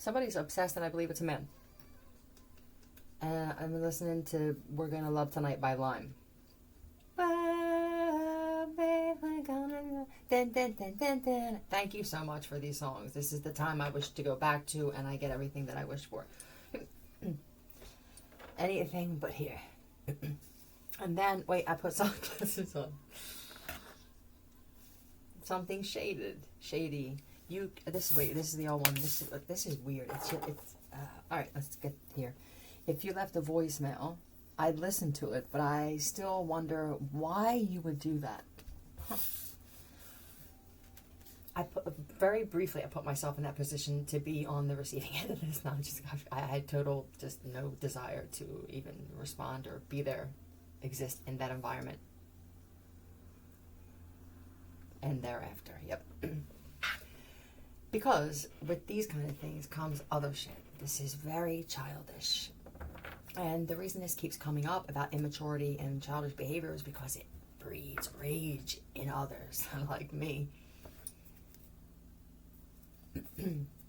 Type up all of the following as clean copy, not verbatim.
Somebody's obsessed, and I believe it's a man. And I'm listening to We're Gonna Love Tonight by Lime. Thank you so much for these songs. This is the time I wish to go back to, and I get everything that I wish for. Anything but here. And then, wait, I put sunglasses on. Something shady. This is the old one. This is weird. All right. Let's get here. If you left a voicemail, I'd listen to it, but I still wonder why you would do that. Huh. Very briefly, I put myself in that position to be on the receiving end of this. Not just, I had total, just no desire to even respond or be there, exist in that environment. And thereafter, yep. Because with these kind of things comes other shit. This is very childish. And the reason this keeps coming up about immaturity and childish behavior is because it breeds rage in others, like me.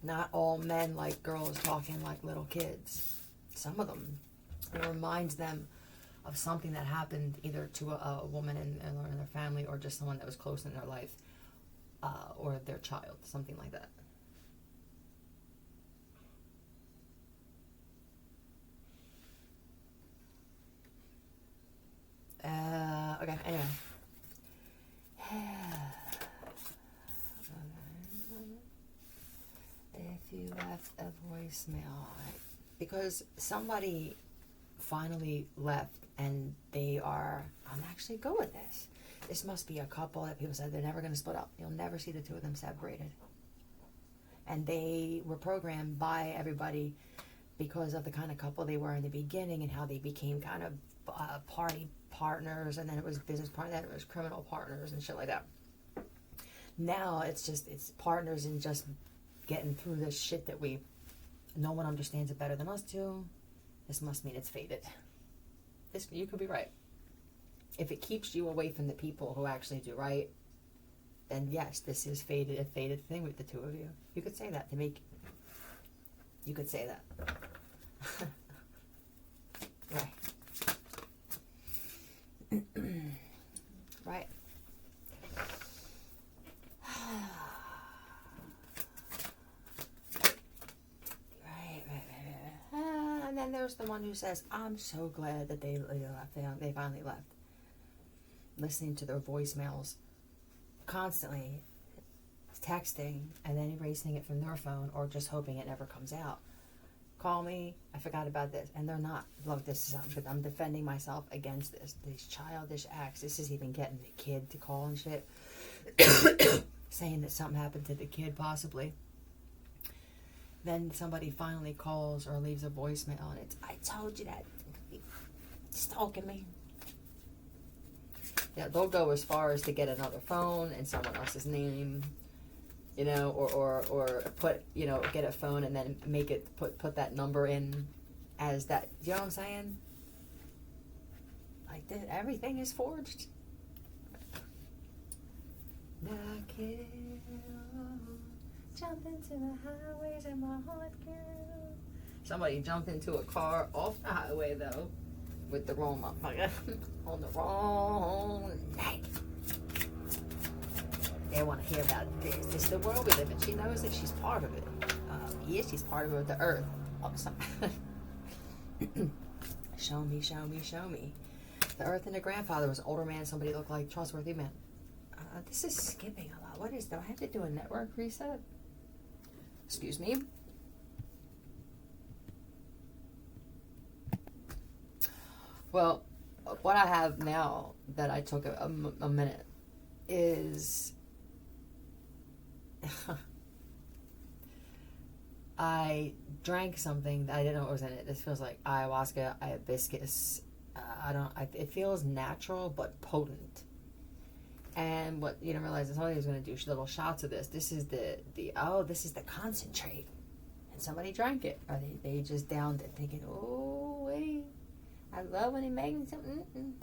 Not all men like girls talking like little kids. Some of them. It reminds them of something that happened either to a woman in their family, or just someone that was close in their life, or their child, something like that. Okay, anyway. If you left a voicemail, because somebody finally left and they are, I'm actually good with this. This must be a couple that people said they're never going to split up. You'll never see the two of them separated. And they were programmed by everybody because of the kind of couple they were in the beginning and how they became kind of party partners, and then it was business partners, then it was criminal partners and shit like that. Now it's partners in just getting through this shit that no one understands it better than us do. This must mean it's fated. You could be right. If it keeps you away from the people who actually do right, then yes, this is fated, a fated thing with the two of you. You could say that to make. You could say that. Right. Right. And then there's the one who says, I'm so glad that they finally left. Listening to their voicemails constantly, texting, and then erasing it from their phone, or just hoping it never comes out. Call me, I forgot about this. And they're not. Look, I'm defending myself against this. These childish acts. This is even getting the kid to call and shit. Saying that something happened to the kid, possibly. Then somebody finally calls or leaves a voicemail, and it's, I told you that. Stalking me. Yeah, they'll go as far as to get another phone and someone else's name, or put, get a phone and then make it, put that number in as that, you know what I'm saying? Like that, everything is forged. Now kill, jump into the highways and my heart kill. Somebody jumped into a car off the highway though, with the wrong motherfucker on the wrong night. They want to hear about this. This is the world we live in. She knows that she's part of it. Yes, she's part of the earth. Oh, show me, show me, show me. The earth and the grandfather was an older man. Somebody looked like trustworthy man. This is skipping a lot. What is that? I have to do a network reset? Excuse me. Well, what I have now that I took a minute is I drank something that I didn't know what was in it. This feels like ayahuasca, hibiscus. It feels natural but potent. And what you don't realize is somebody was going to do little shots of this. This is this is the concentrate, and somebody drank it, or they just downed it, thinking, oh wait, I love when he makes me something.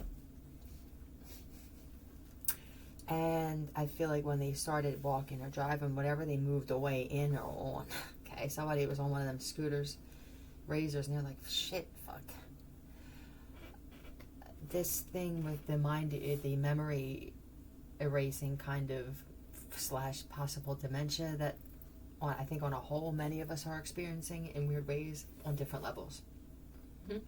And I feel like when they started walking or driving, whatever, they moved away in or on. Okay, way. Somebody was on one of them scooters, razors, and they're like, shit, fuck. This thing with the memory erasing kind of / possible dementia that I think on a whole many of us are experiencing in weird ways on different levels. Mm-hmm.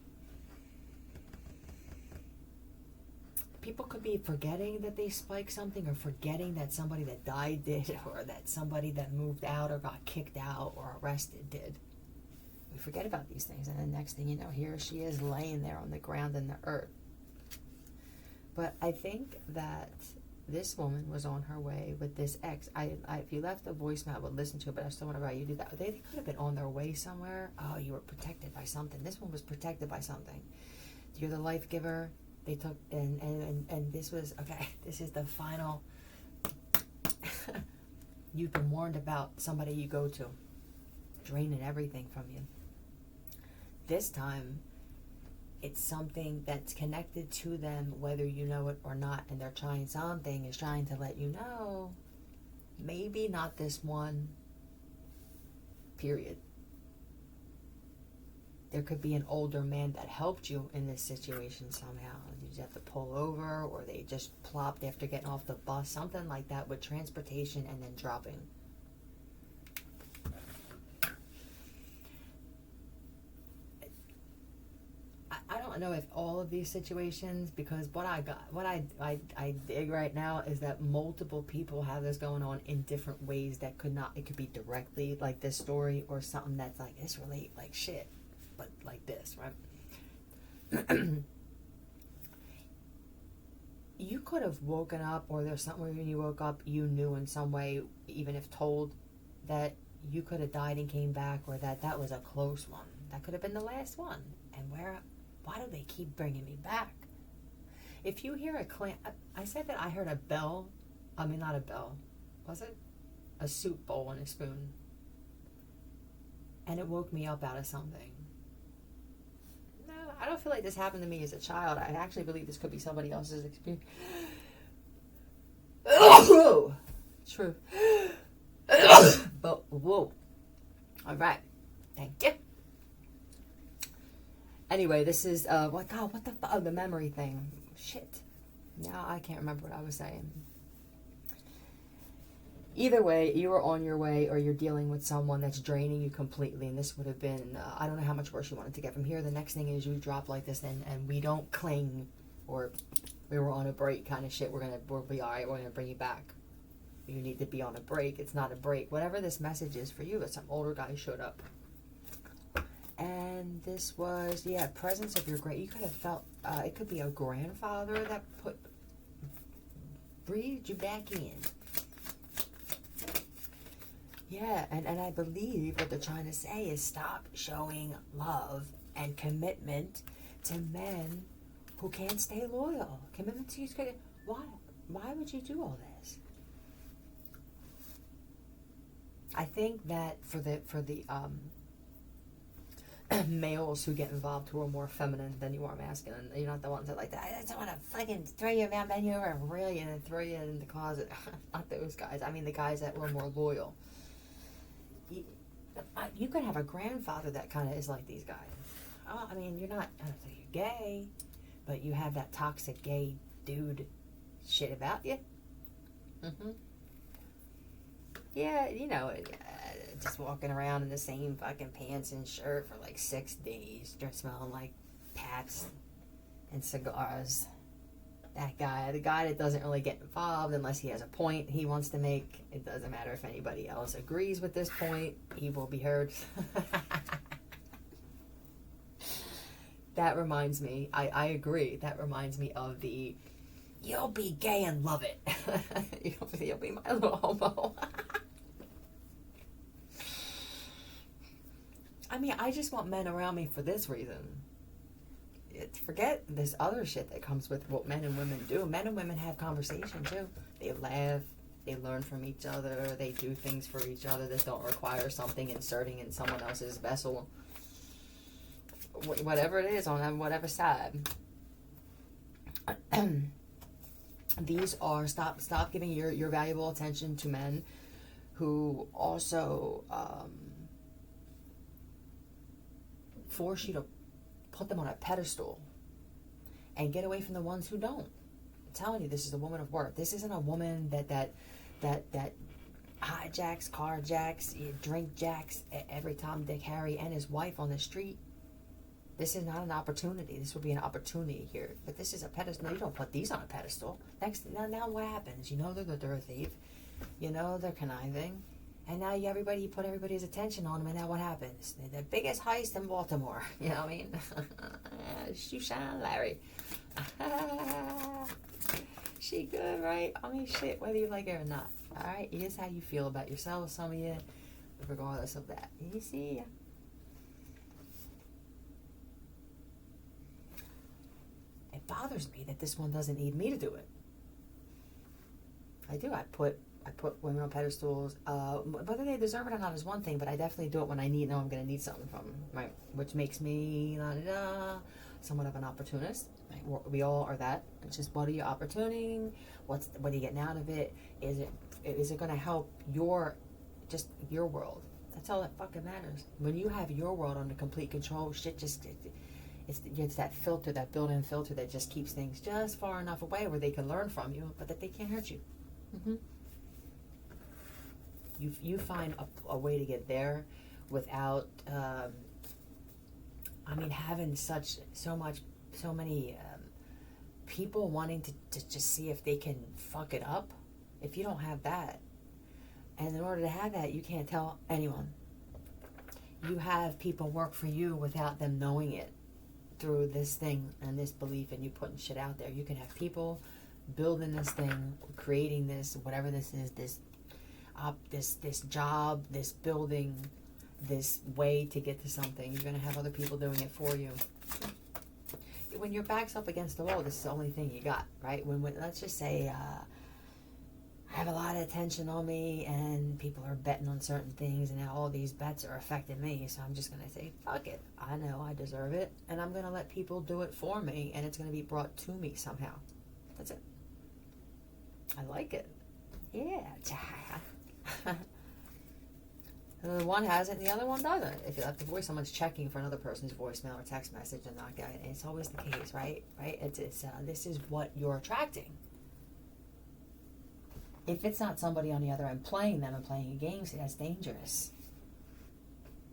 People could be forgetting that they spiked something, or forgetting that somebody that died did, or that somebody that moved out or got kicked out or arrested did. We forget about these things, and then next thing you know, here she is laying there on the ground in the earth. But I think that this woman was on her way with this ex. If you left a voicemail, I would listen to it, but I still wonder why you do that. They could have been on their way somewhere. Oh, you were protected by something. This one was protected by something. You're the life giver. They took, and this was, okay, this is the final. You've been warned about somebody you go to, draining everything from you. This time, it's something that's connected to them, whether you know it or not, and they're trying something, is trying to let you know, maybe not this one, period. There could be an older man that helped you in this situation somehow. Did you have to pull over, or they just plopped after getting off the bus, something like that with transportation and then dropping. I don't know if all of these situations, because what I dig right now is that multiple people have this going on in different ways that it could be directly like this story, or something that's like, this relate like shit, but like this, right? You could have woken up, or there's something when you woke up, you knew in some way, even if told, that you could have died and came back, or that was a close one. That could have been the last one. And why do they keep bringing me back? If you hear a clang, I said that I heard a bell. I mean, not a bell. Was it? A soup bowl and a spoon. And it woke me up out of something. No, I don't feel like this happened to me as a child. I actually believe this could be somebody else's experience. True. But, whoa. All right. Thank you. Anyway, this is, what the fuck? Oh, the memory thing. Shit. Now I can't remember what I was saying. Either way, you are on your way, or you're dealing with someone that's draining you completely, and this would have been, I don't know how much worse you wanted to get from here. The next thing is you drop like this, and we don't cling, or we were on a break kind of shit. We'll be all right, we're going to bring you back. You need to be on a break. It's not a break. Whatever this message is for you, that some older guy showed up. And this was, presence of your you could have felt, it could be a grandfather that breathed you back in. Yeah, and I believe what they're trying to say is stop showing love and commitment to men who can't stay loyal. Commitment to you. Why would you do all this? I think that for the males who get involved who are more feminine than you are masculine, you're not the ones that like that. I just want to fucking throw you around, bend you over, and reel you, and throw you in the closet. Not those guys. I mean the guys that were more loyal. You could have a grandfather that kind of is like these guys. Oh, I mean, you're not, I don't think you're gay, but you have that toxic gay dude shit about you. Mm-hmm. Yeah, you know, just walking around in the same fucking pants and shirt for like 6 days, just smelling like Pabst and cigars. That guy, the guy that doesn't really get involved unless he has a point he wants to make. It doesn't matter if anybody else agrees with this point, he will be heard. That reminds me, I agree, that reminds me of the, you'll be gay and love it. You'll be my little homo. I mean, I just want men around me for this reason. Forget this other shit that comes with what men and women do. Men and women have conversation too. They laugh, they learn from each other, they do things for each other that don't require something inserting in someone else's vessel. Whatever it is, on whatever side. These are, stop giving your valuable attention to men who also force you to put them on a pedestal and get away from the ones who don't. I'm telling you, this is a woman of worth. This isn't a woman that hijacks, carjacks, drink jacks every Tom, Dick, Harry, and his wife on the street. This is not an opportunity. This would be an opportunity here. But this is a pedestal. No, you don't put these on a pedestal. Now what happens? You know they're a thief. You know they're conniving. And now you put everybody's attention on them, and now what happens? The biggest heist in Baltimore. You know what I mean? Shoe shine, Larry. She good, right? I mean, shit, whether you like it or not. All right? Here's how you feel about yourself, some of you, regardless of that. You see? It bothers me that this one doesn't need me to do it. I do. I put women on pedestals. Whether they deserve it or not is one thing, but I definitely do it when I know I'm going to need something from them, right? Which makes me somewhat of an opportunist. Right? We all are that. It's just, what are you opportuning? What are you getting out of it? Is it going to help your world? That's all that fucking matters. When you have your world under complete control, shit just it's that filter, that built-in filter that just keeps things just far enough away where they can learn from you, but that they can't hurt you. Mm-hmm. You find a way to get there without, having so many people wanting to just see if they can fuck it up. If you don't have that, and in order to have that, you can't tell anyone. You have people work for you without them knowing it, through this thing and this belief, and you putting shit out there. You can have people building this thing, creating this, whatever this is, this job, this building, this way to get to something. You're going to have other people doing it for you. When your back's up against the wall, this is the only thing you got, right? When let's just say I have a lot of attention on me, and people are betting on certain things, and now all these bets are affecting me, so I'm just going to say, fuck it. I know I deserve it, and I'm going to let people do it for me, and it's going to be brought to me somehow. That's it. I like it. Yeah. The one has it, and the other one doesn't. If you left the voice, someone's checking for another person's voicemail or text message and not getting it. And it's always the case, right? It's this is what you're attracting. If it's not somebody on the other end playing them and playing a game, see, that's dangerous.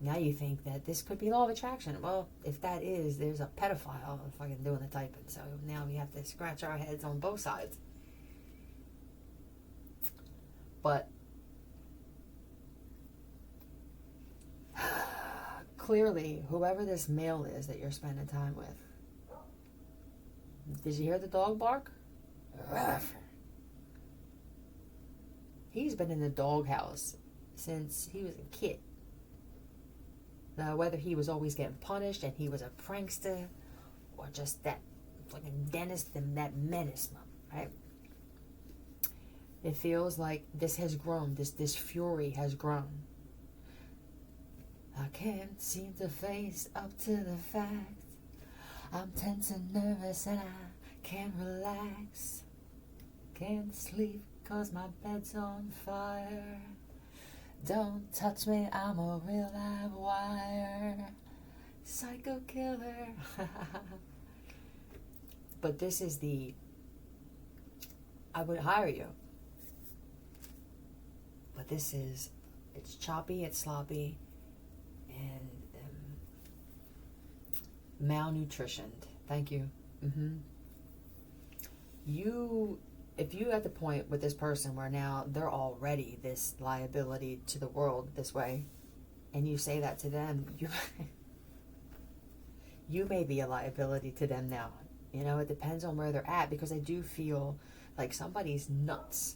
Now you think that this could be law of attraction. Well, if that is, there's a pedophile fucking doing the typing. So now we have to scratch our heads on both sides. But clearly, whoever this male is that you're spending time with, did you hear the dog bark? He's been in the doghouse since he was a kid. Now, whether he was always getting punished and he was a prankster, or just that fucking dentist and that menace, right? It feels like this has grown. This fury has grown. I can't seem to face up to the fact. I'm tense and nervous and I can't relax. Can't sleep 'cause my bed's on fire. Don't touch me, I'm a real live wire. Psycho killer. But this is I would hire you. But it's choppy, it's sloppy, and malnutritioned. Thank you. If you at the point with this person where now they're already this liability to the world this way, and you say that to them, you may be a liability to them now. You know, it depends on where they're at, because I do feel like somebody's nuts.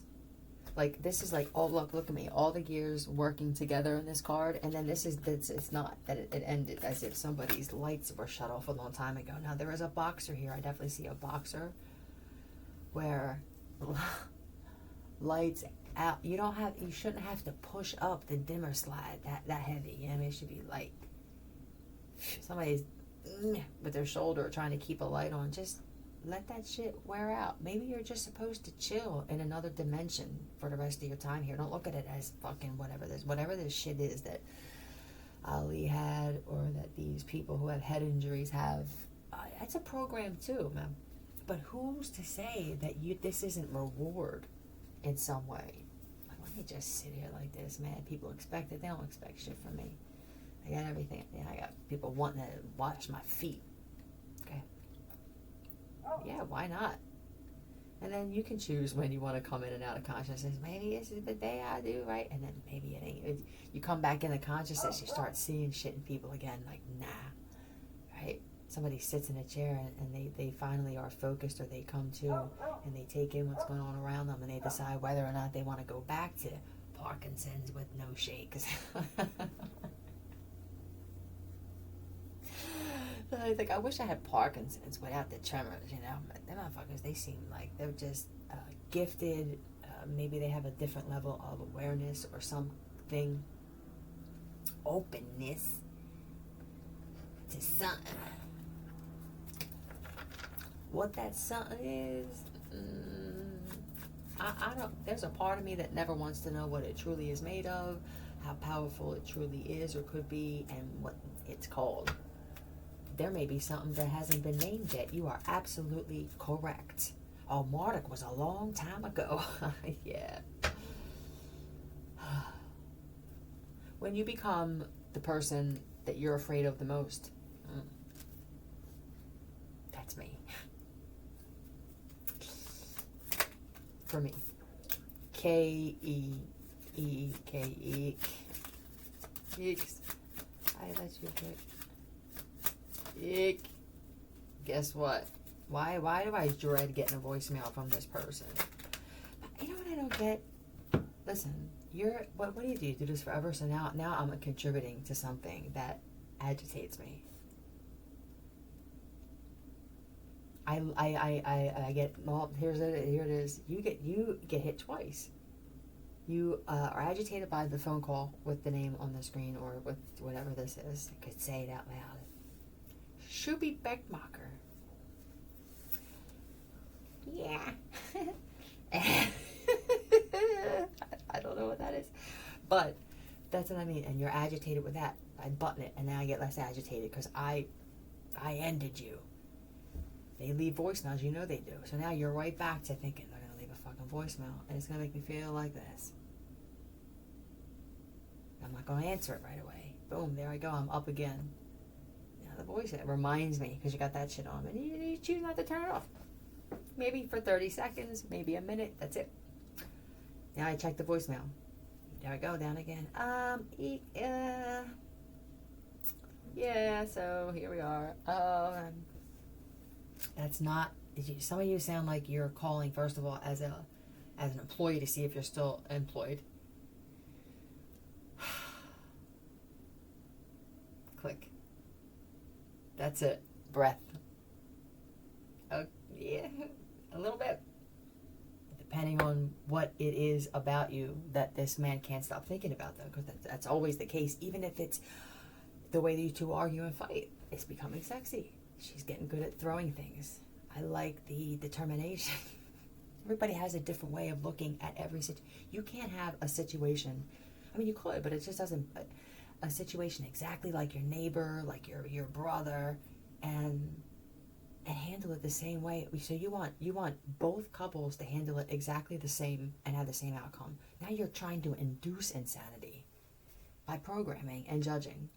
Like, this is like, oh, look at me. All the gears working together in this card. And then it's not that it ended as if somebody's lights were shut off a long time ago. Now, there is a boxer here. I definitely see a boxer where lights out. You shouldn't have to push up the dimmer slide that heavy. You know what I mean? It should be like somebody's with their shoulder trying to keep a light on. Just let that shit wear out. Maybe you're just supposed to chill in another dimension for the rest of your time here. Don't look at it as fucking whatever this shit is that Ali had, or that these people who have head injuries have. That's a program too, man. But who's to say that this isn't reward in some way? Like, let me just sit here like this, man. People expect it. They don't expect shit from me. I got everything. I got people wanting to wash my feet. Okay. Yeah, why not? And then you can choose when you want to come in and out of consciousness. Maybe this is the day I do, right? And then maybe it ain't. You come back into consciousness, you start seeing shit in people again, like, nah, right? Somebody sits in a chair and they finally are focused, or they come to and they take in what's going on around them, and they decide whether or not they want to go back to Parkinson's with no shakes. I think I wish I had Parkinson's without the tremors, you know. But them motherfuckers, they seem like they're just gifted. Maybe they have a different level of awareness or something. Openness to something. What that something is, I don't. There's a part of me that never wants to know what it truly is made of, how powerful it truly is or could be, and what it's called. There may be something that hasn't been named yet. You are absolutely correct. Oh, Marduk was a long time ago. Yeah. When you become the person that you're afraid of the most, that's me. For me. K-E-E-K-E. Eeks. I let you pick. Eek. Guess what? Why do I dread getting a voicemail from this person? You know what I don't get? Listen, what do? You do this forever? So now I'm contributing to something that agitates me. I get, well, here it is. You get hit twice. You are agitated by the phone call with the name on the screen, or with whatever this is. I could say it out loud. Shubi Beckmacher. Yeah. I don't know what that is. But that's what I mean. And you're agitated with that. I button it, and now I get less agitated because I ended you. They leave voicemails, you know they do. So now you're right back to thinking they're going to leave a fucking voicemail, and it's going to make me feel like this. I'm not going to answer it right away. Boom, there I go. I'm up again. The voice, it reminds me, because you got that shit on, and you choose not to turn it off. Maybe for 30 seconds, maybe a minute, that's it. Now I check the voicemail. There I go, down again. Yeah, so here we are. That's not, some of you sound like you're calling, first of all, as an employee to see if you're still employed. Click. That's it. Breath. Yeah, a little bit. Depending on what it is about you that this man can't stop thinking about, though, because that's always the case. Even if it's the way that you two argue and fight, it's becoming sexy. She's getting good at throwing things. I like the determination. Everybody has a different way of looking at every situation. You can't have a situation. I mean, you could, but it just doesn't. A situation exactly like your neighbor, like your brother, and handle it the same way. So you want both couples to handle it exactly the same and have the same outcome. Now you're trying to induce insanity by programming and judging.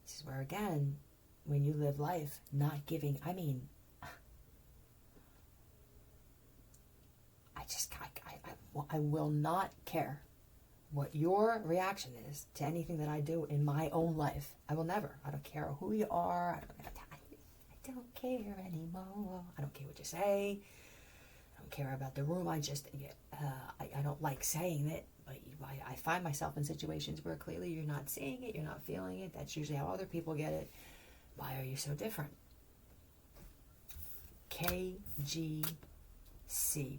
This is where, again, when you live life not giving, I will not care what your reaction is to anything that I do in my own life. I will never. I don't care who you are. I don't care anymore. I don't care what you say. I don't care about the room. I don't like saying it, but I find myself in situations where clearly you're not seeing it, you're not feeling it. That's usually how other people get it. Why are you so different? KGC,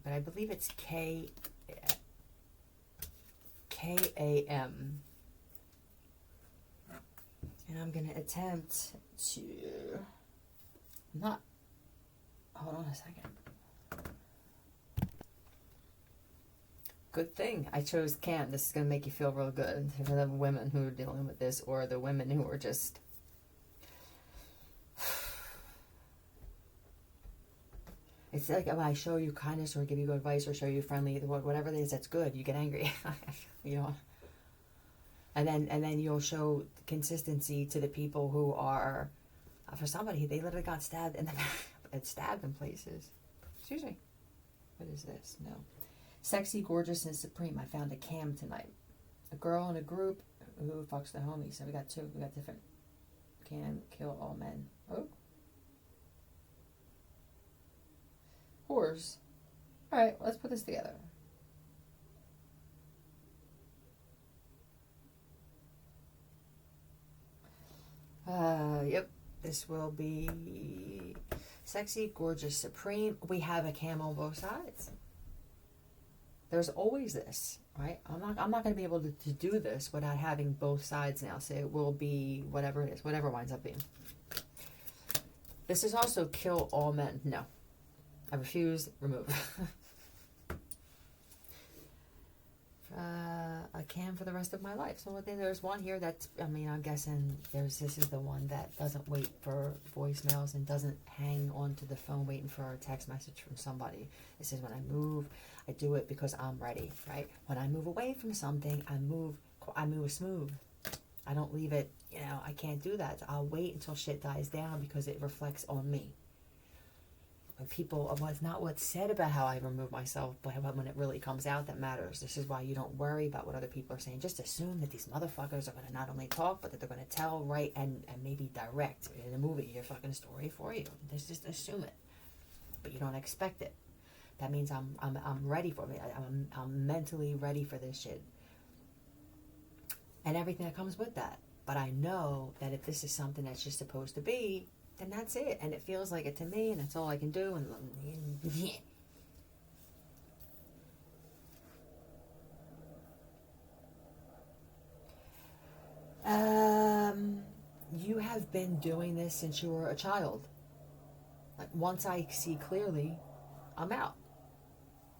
but I believe it's KAM. And I'm going to attempt to hold on a second. Good thing I chose Cam. This is going to make you feel real good for the women who are dealing with this, or the women who are just... It's like if I show you kindness or give you good advice or show you friendly, whatever it is that's good, you get angry. You know? And then you'll show consistency to the people who are... for somebody, they literally got stabbed in the back. It's stabbed in places. Excuse me. What is this? No. Sexy, gorgeous, and supreme. I found a Cam tonight. A girl in a group who fucks the homies. So we got two. We got different. Cam, kill all men. Oh. Whores. Alright, let's put this together. Yep. This will be sexy, gorgeous, supreme. We have a Cam on both sides. There's always this, right? I'm not going to be able to do this without having both sides now. So it will be whatever it is, whatever it winds up being. This is also kill all men. No. I refuse. Remove. A Cam for the rest of my life. So there's one here that's, I mean, I'm guessing this is the one that doesn't wait for voicemails and doesn't hang on to the phone waiting for a text message from somebody. This is when I move. I do it because I'm ready, right? When I move away from something, I move smooth. I don't leave it, I can't do that. I'll wait until shit dies down because it reflects on me. When people, well, it's not what's said about how I remove myself, but when it really comes out that matters. This is why you don't worry about what other people are saying. Just assume that these motherfuckers are going to not only talk, but that they're going to tell, write, and maybe direct in a movie your fucking story for you. Just assume it. But you don't expect it. That means I'm ready for it. I'm mentally ready for this shit. And everything that comes with that. But I know that if this is something that's just supposed to be, then that's it. And it feels like it to me, and that's all I can do. And you have been doing this since you were a child. Like, once I see clearly, I'm out.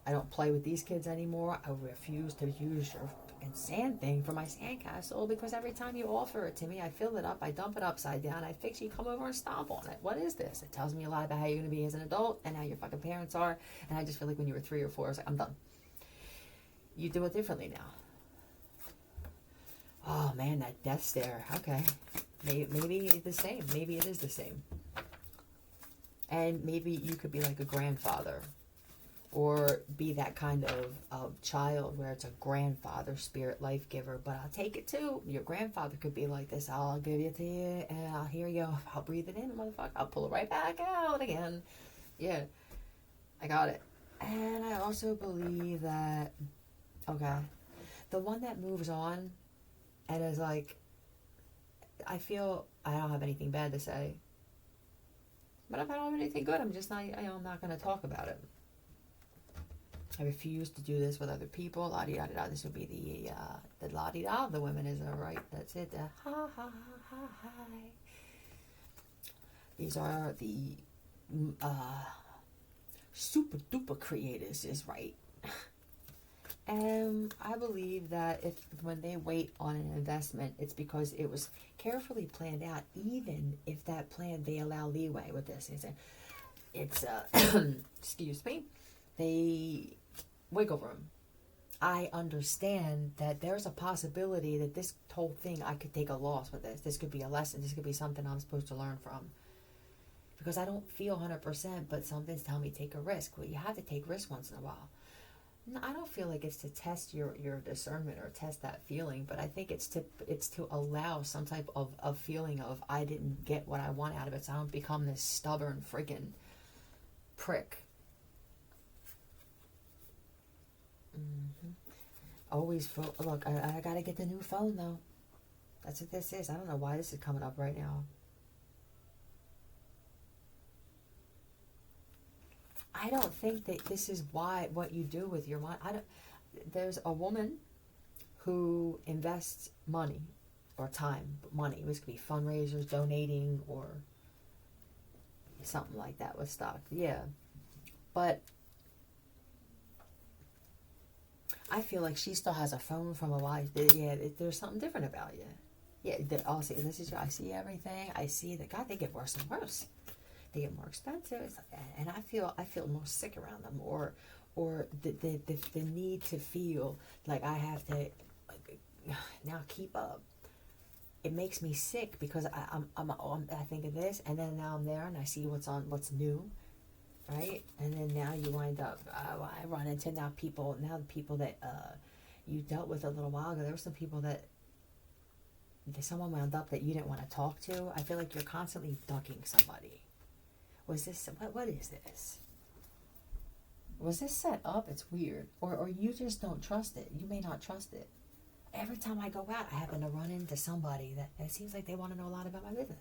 I don't play with these kids anymore. I refuse to use your fucking sand thing for my sandcastle because every time you offer it to me, I fill it up, I dump it upside down, I fix it, you come over and stomp on it. What is this? It tells me a lot about how you're going to be as an adult and how your fucking parents are. And I just feel like when you were 3 or 4, I was like, I'm done. You do it differently now. Oh man, that death stare. Okay. Maybe it's the same. Maybe it is the same. And maybe you could be like a grandfather. Or be that kind of child where it's a grandfather, spirit, life giver. But I'll take it too. Your grandfather could be like this. I'll give it to you, and here you go. I'll breathe it in, motherfucker. I'll pull it right back out again. Yeah, I got it. And I also believe that, okay, the one that moves on and is like, I feel I don't have anything bad to say. But if I don't have anything good, I'm just not, I'm not going to talk about it. I refuse to do this with other people. La-di-da-da-da. This would be the la-di-da. The women is right. That's it. Hi. These are the super duper creators is right. And I believe that when they wait on an investment, it's because it was carefully planned out. Even if that plan, they allow leeway with this. It's excuse me. They wiggle room. I understand that there's a possibility that this whole thing, I could take a loss with this. This could be a lesson. This could be something I'm supposed to learn from. Because I don't feel 100%, but something's telling me take a risk. Well, you have to take risks once in a while. No, I don't feel like it's to test your discernment or test that feeling, but I think it's to allow some type of feeling of I didn't get what I want out of it, so I don't become this stubborn freaking prick. Always look, I gotta get the new phone though. That's what this is. I don't know why this is coming up right now. I don't think that this is what you do with your money. There's a woman who invests money or time, money. This could be fundraisers, donating, or something like that with stock. Yeah, but I feel like she still has a phone from a while. Yeah, there's something different about you. Yeah, I'll say this is. I see everything. I see that. God, they get worse and worse. They get more expensive, and I feel more sick around them, or the need to feel like I have to now keep up. It makes me sick because I think of this, and then now I'm there and I see what's new, right? And then now you wind up. I run into now the people that you dealt with a little while ago. There were some people that someone wound up that you didn't want to talk to. I feel like you're constantly ducking somebody. Was this what is this? Was this set up? It's weird, or you just don't trust it. You may not trust it. Every time I go out, I happen to run into somebody that it seems like they want to know a lot about my business.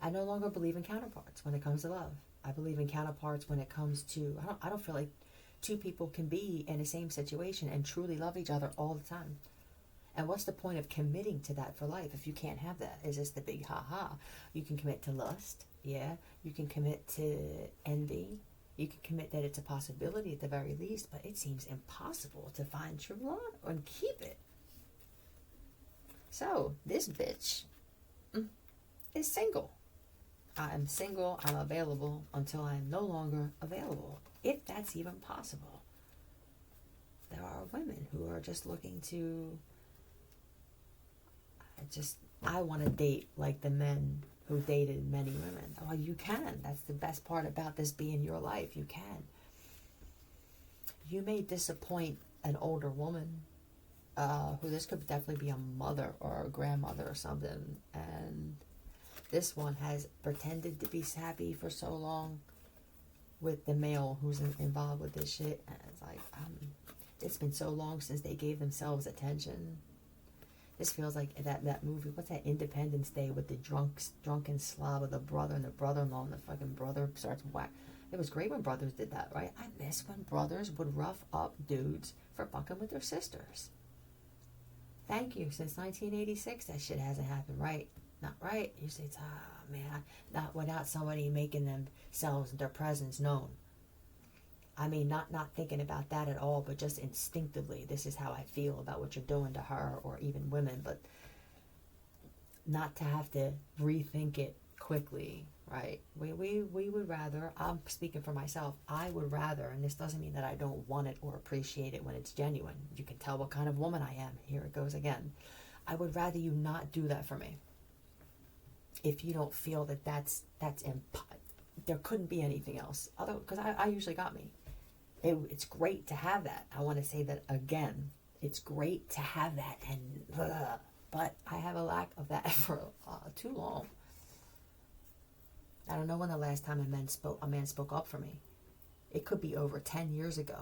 I no longer believe in counterparts when it comes to love. I believe in counterparts when it comes to. I don't feel like two people can be in the same situation and truly love each other all the time. And what's the point of committing to that for life if you can't have that? Is this the big ha-ha? You can commit to lust, yeah. You can commit to envy. You can commit that it's a possibility at the very least, but it seems impossible to find true love and keep it. So, this bitch is single. I am single, I'm available until I am no longer available, if that's even possible. There are women who are just looking to... I want to date like the men who dated many women. Well, you can. That's the best part about this being your life. You can. You may disappoint an older woman who this could definitely be a mother or a grandmother or something. And this one has pretended to be happy for so long with the male who's involved with this shit. And it's like, it's been so long since they gave themselves attention. This feels like that movie. What's that? Independence Day with the drunken slob of the brother and the brother-in-law, and the fucking brother starts whack. It was great when brothers did that, right? I miss when brothers would rough up dudes for fucking with their sisters. Thank you. Since 1986, that shit hasn't happened, right? Not right. You say, man, not without somebody making themselves, their presence known. I mean, not thinking about that at all, but just instinctively, this is how I feel about what you're doing to her, or even women, but not to have to rethink it quickly, right? We would rather, I'm speaking for myself, I would rather, and this doesn't mean that I don't want it or appreciate it when it's genuine. You can tell what kind of woman I am. Here it goes again. I would rather you not do that for me. If you don't feel that there couldn't be anything else. Although, because I usually got me. It's great to have that. I want to say that again. It's great to have that, but I have a lack of that for too long. I don't know when the last time a man spoke up for me. It could be over 10 years ago.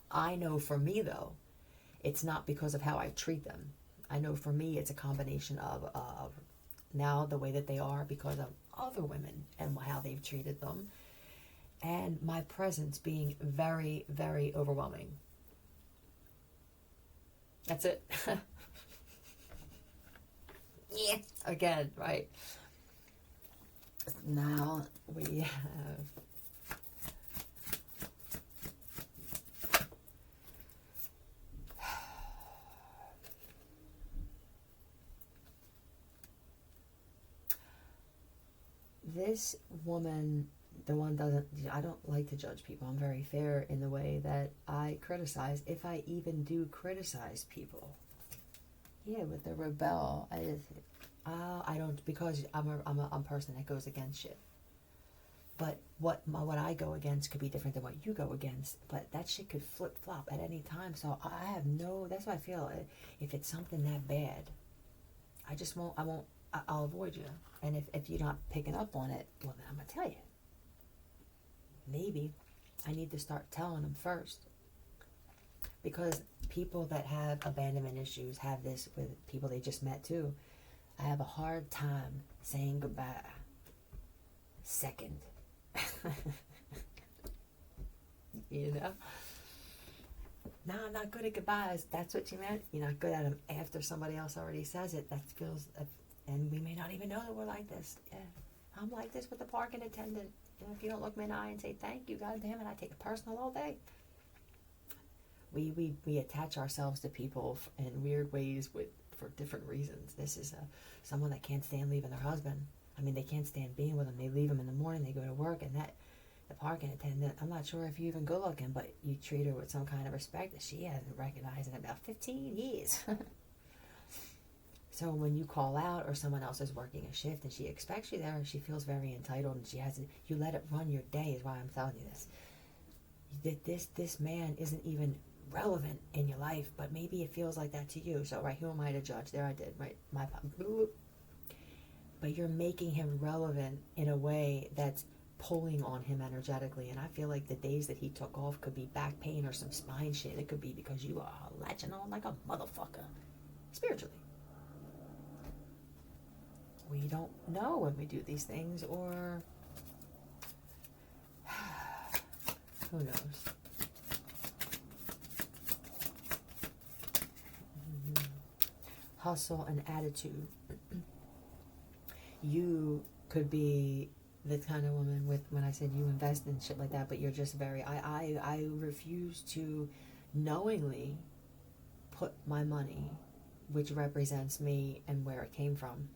I know for me, though, it's not because of how I treat them. I know for me, it's a combination of now the way that they are because of other women and how they've treated them, and my presence being very, very overwhelming. That's it. Yeah. Again, right? Now we have this woman. The one doesn't, I don't like to judge people. I'm very fair in the way that I criticize, if I even do criticize people. Yeah, with the rebel, I don't, because I'm a person that goes against shit. But what I go against could be different than what you go against. But that shit could flip flop at any time. So I have that's what I feel. If it's something that bad, I'll avoid you. And if you're not picking up on it, well, then I'm gonna tell you. Maybe I need to start telling them first. Because people that have abandonment issues have this with people they just met too. I have a hard time saying goodbye. Second. You know? No, I'm not good at goodbyes. That's what you meant? You're not good at them after somebody else already says it. That feels... And we may not even know that we're like this. Yeah, I'm like this with the parking attendant. You know, if you don't look me in the eye and say thank you, God damn it, I take it personal all day. We attach ourselves to people in weird ways for different reasons. This is someone that can't stand leaving their husband. I mean, they can't stand being with him. They leave him in the morning, they go to work, and that the parking attendant, I'm not sure if you're even good looking, but you treat her with some kind of respect that she hasn't recognized in about 15 years. So when you call out or someone else is working a shift and she expects you there, she feels very entitled, and you let it run your day is why I'm telling you this. This man isn't even relevant in your life, but maybe it feels like that to you. So right, who am I to judge? There I did, right? But you're making him relevant in a way that's pulling on him energetically, and I feel like the days that he took off could be back pain or some spine shit. It could be because you are latching on like a motherfucker spiritually. We don't know when we do these things, or who knows. Hustle and attitude. You could be the kind of woman with, when I said you invest in shit like that, but you're just very, I refuse to knowingly put my money, which represents me and where it came from,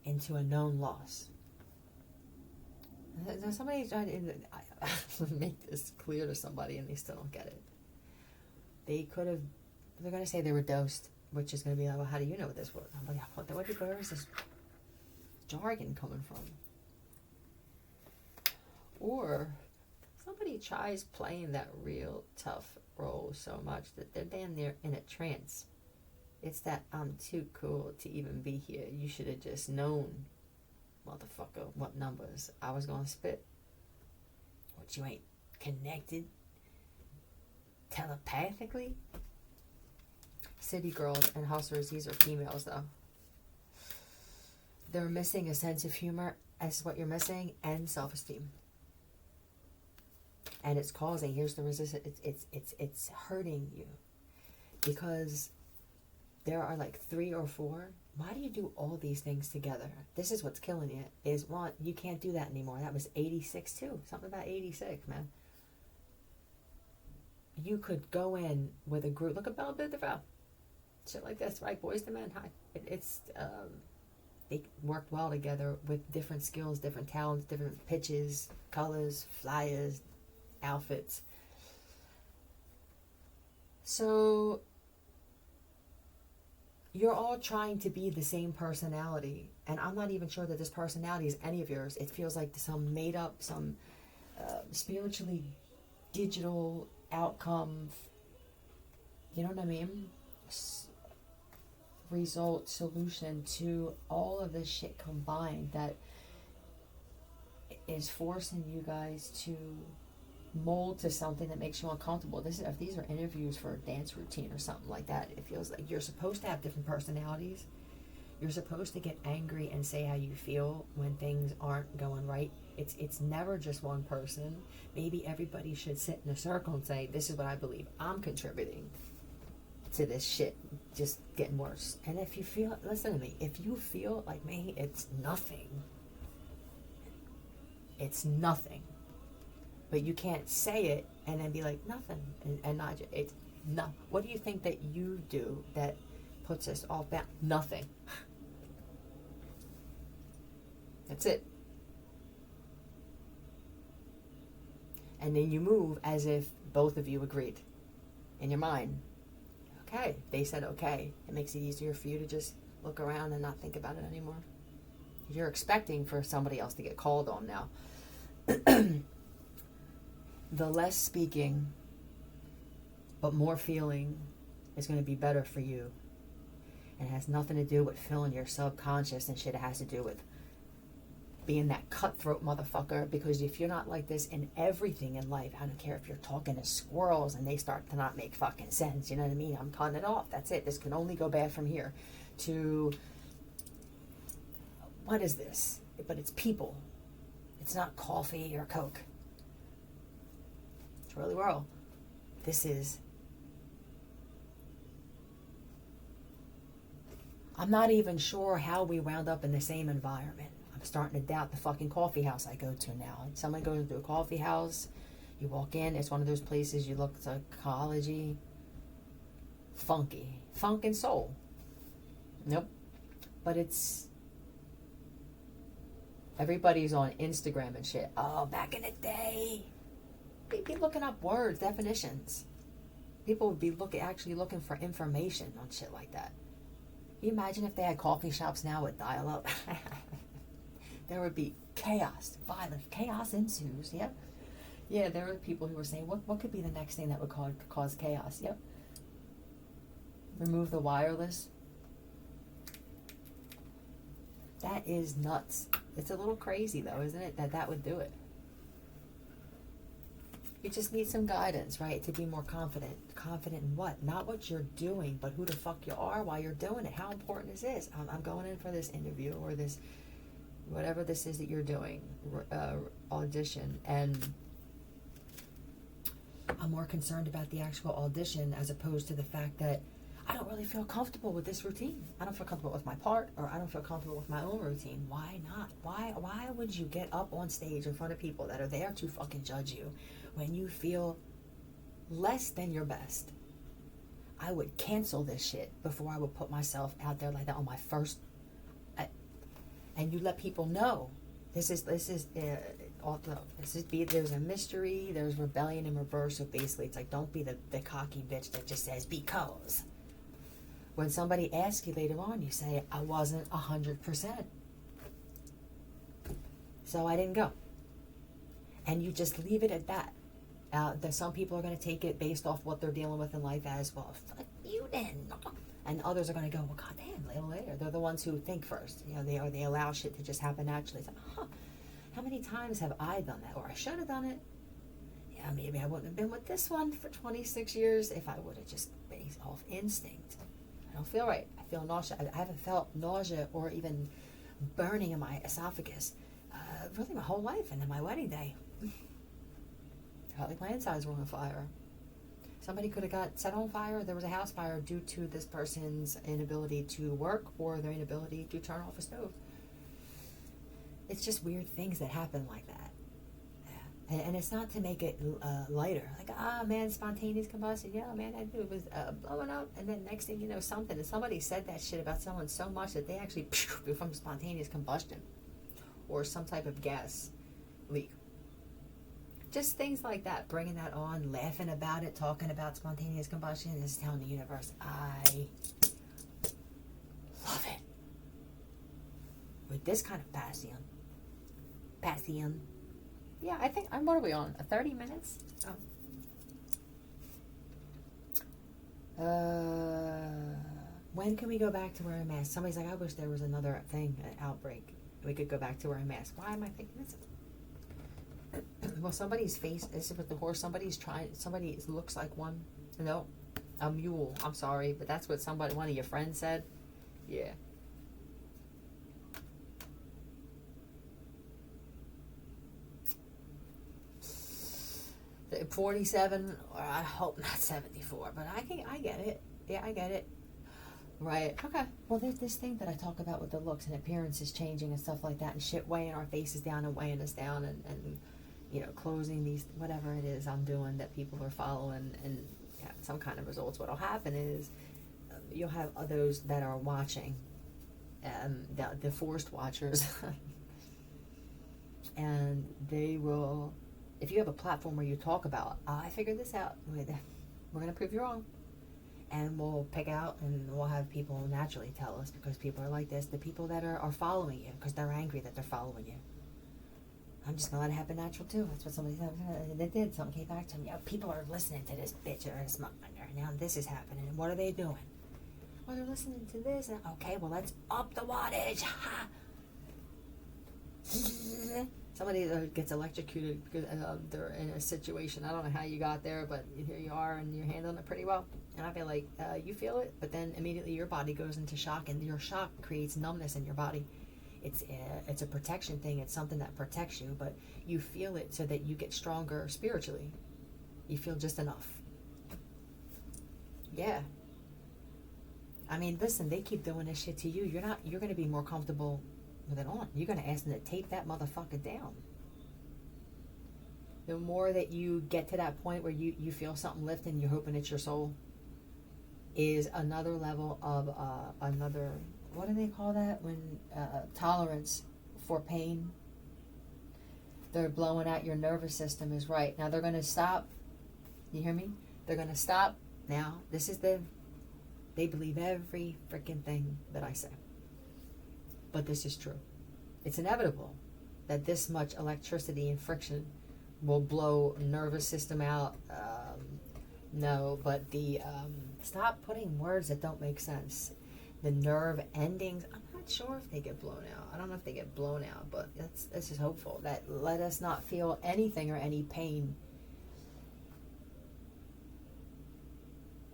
into a known loss. Somebody tried to make this clear to somebody and they still don't get it. They could have, they're going to say they were dosed, which is going to be like, well, how do you know this was? I'm like, where is this jargon coming from? Or somebody tries playing that real tough role so much that they're damn near in a trance. It's that I'm too cool to even be here. You should have just known, motherfucker, what numbers I was going to spit. What, you ain't connected telepathically? City girls and hustlers, these are females though. They're missing a sense of humor as what you're missing, and self-esteem. And it's causing, here's the resistance, it's hurting you. Because there are like 3 or 4. Why do you do all these things together? This is what's killing you. Is one, you can't do that anymore. That was 86 too. Something about 86, man. You could go in with a group. Look at Belle Biv DeVoe. Shit like this, right? Boys to Men. Hi. They worked well together with different skills, different talents, different pitches, colors, flyers, outfits. So you're all trying to be the same personality, and I'm not even sure that this personality is any of yours. It feels like some made up, some spiritually digital outcome, you know what I mean? Result, solution to all of this shit combined that is forcing you guys to mold to something that makes you uncomfortable. If these are interviews for a dance routine or something like that, it feels like you're supposed to have different personalities. You're supposed to get angry and say how you feel when things aren't going right. It's never just one person. Maybe everybody should sit in a circle and say, this is what I believe I'm contributing to this shit just getting worse. And if you feel, listen to me, if you feel like me, it's nothing. It's nothing. But you can't say it and then be like, nothing, and not, it's no. What do you think that you do that puts us off balance? Nothing. That's it. And then you move as if both of you agreed in your mind. Okay, they said okay. It makes it easier for you to just look around and not think about it anymore. You're expecting for somebody else to get called on now. The less speaking, but more feeling is going to be better for you. And it has nothing to do with filling your subconscious and shit. It has to do with being that cutthroat motherfucker, because if you're not like this in everything in life, I don't care if you're talking to squirrels and they start to not make fucking sense, you know what I mean? I'm cutting it off. That's it. This can only go bad from here. To, what is this? But it's people. It's not coffee or Coke. It's really world. This is I'm not even sure how we wound up in the same environment. I'm starting to doubt the fucking coffee house I go to now. Someone goes to a coffee house, you walk in, it's one of those places you look psychology, funky, funk and soul. Nope. But it's, everybody's on Instagram and shit. Oh, back in the day, they'd be looking up words, definitions. People would be actually looking for information on shit like that. Can you imagine if they had coffee shops now with dial-up? There would be chaos, violence, chaos ensues. Yep. Yeah, there were people who were saying, what could be the next thing that would cause chaos? Yep. Remove the wireless. That is nuts. It's a little crazy though, isn't it? That would do it. You just need some guidance, right? To be more confident. Confident in what? Not what you're doing, but who the fuck you are while you're doing it. How important is this? I'm going in for this interview or this, whatever this is that you're doing, audition, and I'm more concerned about the actual audition as opposed to the fact that I don't really feel comfortable with this routine. I don't feel comfortable with my part, or I don't feel comfortable with my own routine. Why not? Why would you get up on stage in front of people that are there to fucking judge you when you feel less than your best? I would cancel this shit before I would put myself out there like that on my first. And you let people know there's a mystery, there's rebellion in reverse. So basically, it's like, don't be the cocky bitch that just says because. When somebody asks you later on, you say, I wasn't 100%. So I didn't go. And you just leave it at that. That some people are going to take it based off what they're dealing with in life as, well, fuck you then. And others are going to go, well, goddamn, later. They're the ones who think first. You know, they allow shit to just happen naturally. It's like, how many times have I done that? Or I should have done it. Yeah, maybe I wouldn't have been with this one for 26 years if I would have just based off instinct. I don't feel right. I feel nausea. I haven't felt nausea or even burning in my esophagus really my whole life. And then my wedding day, felt like my insides were on fire. Somebody could have got set on fire. There was a house fire due to this person's inability to work or their inability to turn off a stove. It's just weird things that happen like that. And it's not to make it lighter. Like, man, spontaneous combustion. Yeah, man, it was blowing up. And then next thing you know, something. And somebody said that shit about someone so much that they actually from spontaneous combustion or some type of gas leak. Just things like that. Bringing that on, laughing about it, talking about spontaneous combustion is telling the universe, I love it. With this kind of passion. Yeah, I think, what are we on? 30 minutes? When can we go back to wearing masks? Somebody's like, I wish there was another thing, an outbreak. We could go back to wearing masks. Why am I thinking this? Well, somebody's face, this is with the horse, somebody looks like one. No, a mule. I'm sorry, but that's what one of your friends said. Yeah. 47, or I hope not 74, but I get it. Yeah, I get it. Right. Okay. Well, there's this thing that I talk about with the looks and appearances changing and stuff like that, and shit weighing our faces down and weighing us down, and you know, closing these, whatever it is I'm doing that people are following, and yeah, some kind of results. What'll happen is you'll have those that are watching, the forced watchers, and they will. If you have a platform where you talk about, I figured this out, we're going to prove you wrong. And we'll pick out, and we'll have people naturally tell us, because people are like this, the people that are following you, because they're angry that they're following you. I'm just going to let it happen natural, too. That's what somebody said. They did. Something came back to me. Yeah, people are listening to this bitch or this motherfucker. Now this is happening. And what are they doing? Well, they're listening to this. And, okay, well, let's up the wattage. Ha! Somebody gets electrocuted because they're in a situation. I don't know how you got there, but here you are, and you're handling it pretty well. And I feel like you feel it, but then immediately your body goes into shock, and your shock creates numbness in your body. It's a protection thing. It's something that protects you, but you feel it so that you get stronger spiritually. You feel just enough. Yeah. I mean, listen, they keep doing this shit to you. You're going to be more comfortable with it on. You're going to ask them to tape that motherfucker down. The more that you get to that point where you feel something lift and you're hoping it's your soul, is another level of another, what do they call that when tolerance for pain. They're blowing out your nervous system is right. Now they're going to stop. You hear me? They're going to stop. Now this is they believe every freaking thing that I say, but this is true. It's inevitable that this much electricity and friction will blow nervous system out. No, but the stop putting words that don't make sense. The nerve endings, I'm not sure if they get blown out. I don't know if they get blown out, but this is hopeful. That let us not feel anything or any pain,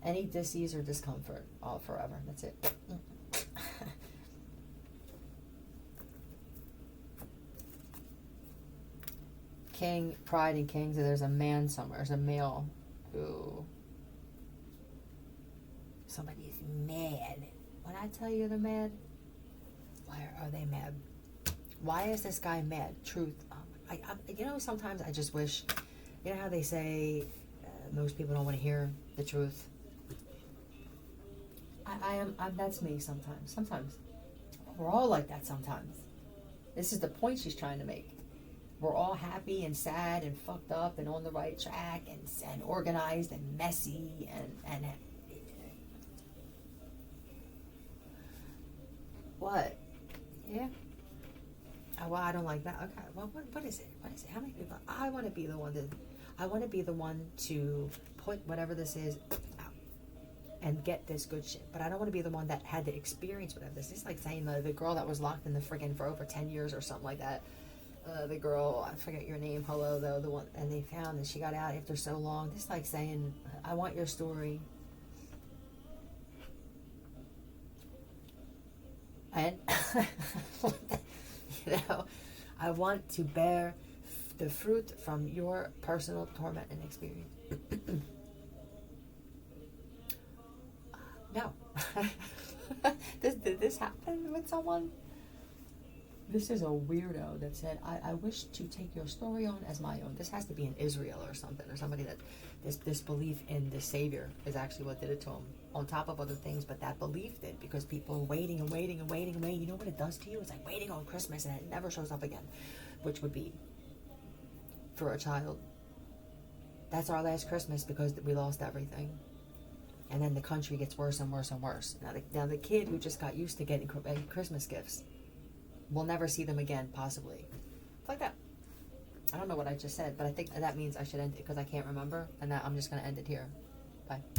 any disease or discomfort, all forever. That's it. King, Pride and Kings, there's a man somewhere, there's a male who, somebody's mad. When I tell you they're mad, why are they mad? Why is this guy mad? Truth. Sometimes I just wish, you know how they say most people don't want to hear the truth? I'm that's me sometimes. We're all like that sometimes. This is the point she's trying to make. We're all happy and sad and fucked up and on the right track and organized and messy and what? Yeah. Oh, well, I don't like that. Okay. Well, what is it? How many people? I want to be the one to put whatever this is out and get this good shit. But I don't want to be the one that had to experience whatever this is. It's like saying the girl that was locked in the friggin' for over 10 years or something like that. The girl, I forget your name, hello though, the one, and they found that she got out after so long. This is like saying, I want your story. And, I want to bear the fruit from your personal torment and experience. No. Did this happen with someone? This is a weirdo that said, I wish to take your story on as my own. This has to be in Israel or something, or somebody that this belief in the Savior is actually what did it to him, on top of other things, but that belief did, because people are waiting and waiting and waiting and waiting. You know what it does to you? It's like waiting on Christmas and it never shows up again, which would be, for a child, that's our last Christmas because we lost everything. And then the country gets worse and worse and worse. Now the kid who just got used to getting Christmas gifts, we'll never see them again, possibly. It's like that. I don't know what I just said, but I think that means I should end it because I can't remember, and that I'm just going to end it here. Bye.